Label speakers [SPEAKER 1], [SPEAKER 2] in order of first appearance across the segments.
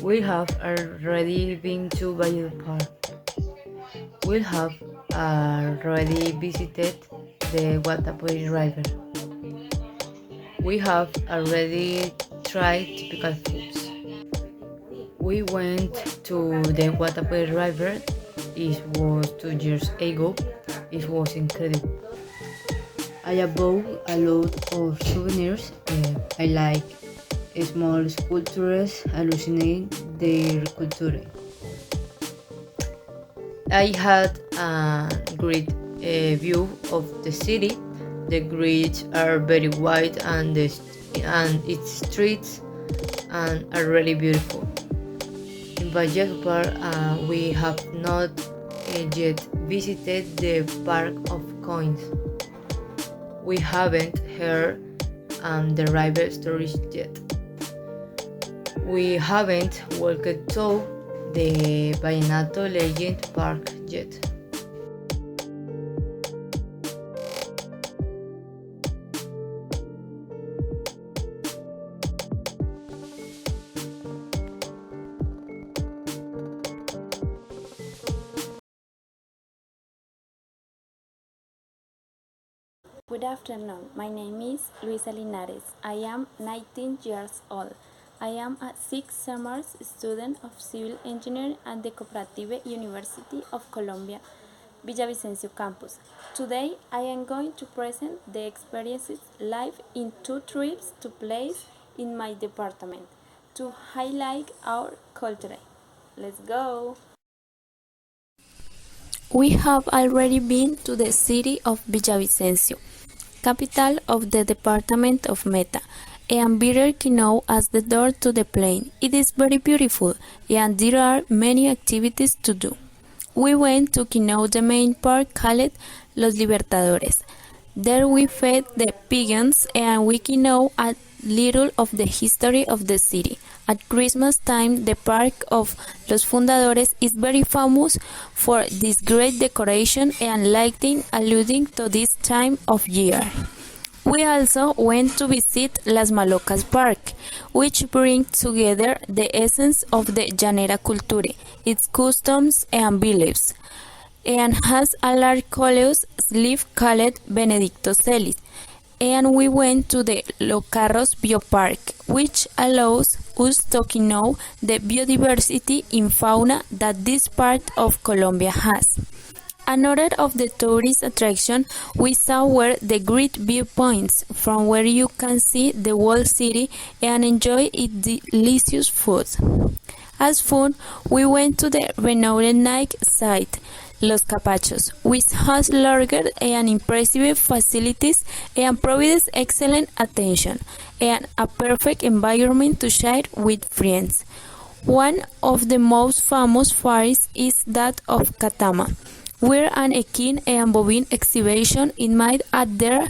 [SPEAKER 1] We have already been to Valledupar. We have already visited the Guatapurí River. We have already tried typical foods. We went to the Guatapurí River. It was 2 years ago. It was incredible. I bought a lot of souvenirs. I like small sculptures hallucinate their culture. I had a great view of the city. The streets are very wide and its streets are really beautiful. In Valledupar, we have not yet visited the Park of Coins. We haven't heard the river stories yet. We haven't walked through the Vallenato Legend Park yet.
[SPEAKER 2] Good afternoon. My name is Luisa Linares. I am 19 years old. I am a sixth semester student of civil engineering at the Cooperative University of Colombia, Villavicencio campus. Today, I am going to present the experiences live in 2 trips to places in my department to highlight our culture. Let's go! We have already been to the city of Villavicencio, capital of the department of Meta, and better known as the door to the plain. It is very beautiful, and there are many activities to do. We went to know the main park called Los Libertadores. There we fed the pigeons and we know a little of the history of the city. At Christmas time, the Park of Los Fundadores is very famous for this great decoration and lighting alluding to this time of year. We also went to visit Las Malocas Park, which brings together the essence of the Llanera culture, its customs and beliefs, and has a large coleus sleeve called Benedicto Celis. And we went to the Los Carros Biopark, which allows us to know the biodiversity in fauna that this part of Colombia has. Another of the tourist attractions we saw were the great viewpoints from where you can see the whole city and enjoy its delicious food. As food, we went to the renowned night site, Los Capachos, which has larger and impressive facilities and provides excellent attention and a perfect environment to share with friends. One of the most famous fairs is that of Catama, where an equine and bovine exhibition is made at there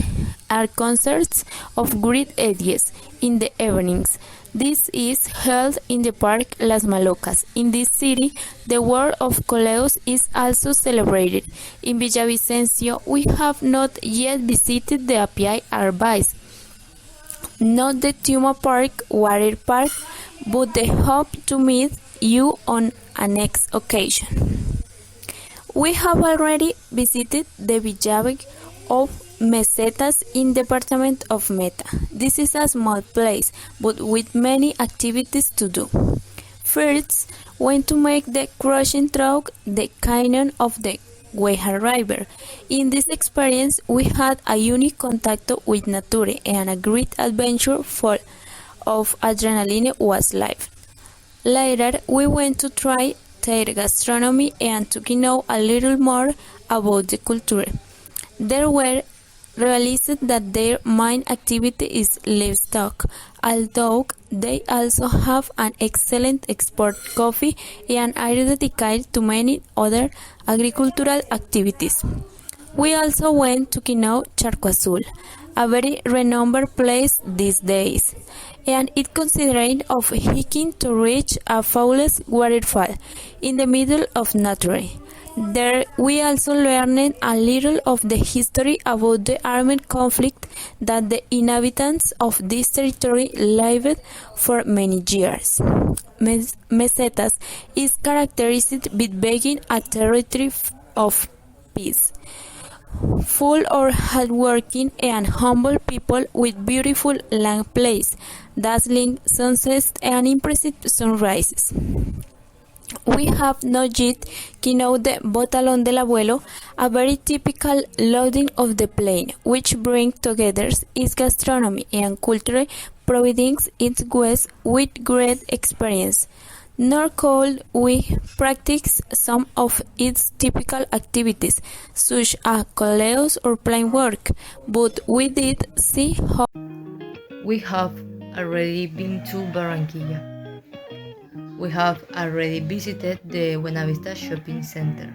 [SPEAKER 2] are concerts of great ages in the evenings. This is held in the park Las Malocas. In this city, the World of Coleus is also celebrated. In Villavicencio, we have not yet visited the Apiay Arbice, not the Tuma Park Water Park, but they hope to meet you on a next occasion. We have already visited the village of Mesetas in department of Meta. This is a small place, but with many activities to do. First, went to make the crossing through the canyon of the Guejar River. In this experience, we had a unique contact with nature and a great adventure full of adrenaline was life. Later, we went to try their gastronomy and to know a little more about the culture. There were realized that their main activity is livestock, although they also have an excellent export coffee and are dedicated to many other agricultural activities. We also went to know Charco Azul, a very renowned place these days, and it considered of hiking to reach a fabulous waterfall in the middle of nature. There we also learned a little of the history about the armed conflict that the inhabitants of this territory lived for many years. Mesetas is characterized by being a territory of peace, full of hardworking and humble people with beautiful land places, dazzling sunsets and impressive sunrises. We have not yet know the Botalón del Abuelo, a very typical loading of the plain, which brings together its gastronomy and culture, providing its guests with great experience. Nor could we practice some of its typical activities, such as coleos or plain work, but we did see how
[SPEAKER 1] We have already been to Barranquilla. We have already visited the Buenavista Shopping Center.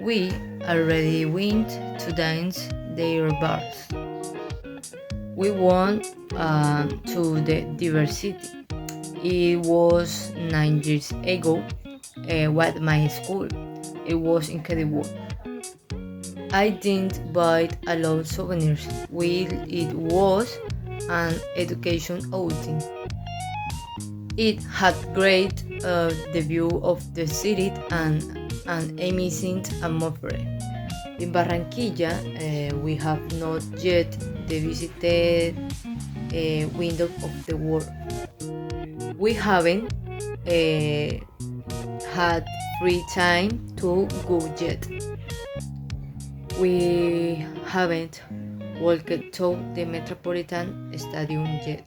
[SPEAKER 1] We already went to dance their bars. We went to the Diversity. It was 9 years ago with my school. It was incredible. I didn't buy a lot of souvenirs. Well, it was an education outing. It had great the view of the city and an amazing atmosphere. In Barranquilla, we have not yet visited window of the world. We haven't had free time to go yet. We haven't walked to the Metropolitan Stadium yet.